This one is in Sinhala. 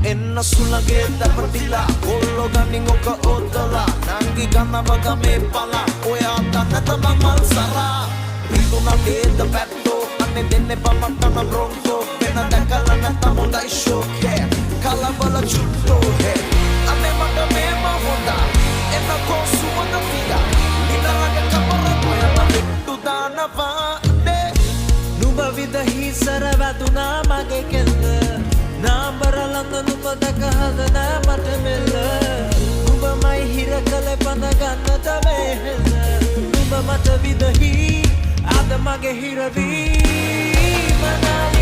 එන්න සුළගේ දපටිලා කොල්ලෝ ගනින් ඔක ඔතලා නංගි ගන්නවග මේ පලා ඔයා දන්න තමන් මල් සරා රිදුනා ගේද පැත්තෝ අනේ දෙන්නේ පමත්තන බ්‍රොන්කෝ වෙන දැකලා නැත්තම් හොඳයි ෂෝකේ කලබල චුට්ටෝ හේ අනේ මට මේම හොඳා එන්න කොසුවද පියා නිතරගේ කපර ඔයා පිටු දානවා නුඹ විදහි සර වැදුනා මගේ කෙල්ල නාඹර ළඟ නුඹ දැක හදනා මට මෙල්ල නුඹමයි හිර කළ පඳ ගන්නට වෙහෙල්ල නුඹ මට විදහි අද මගේ හිරවීම නාම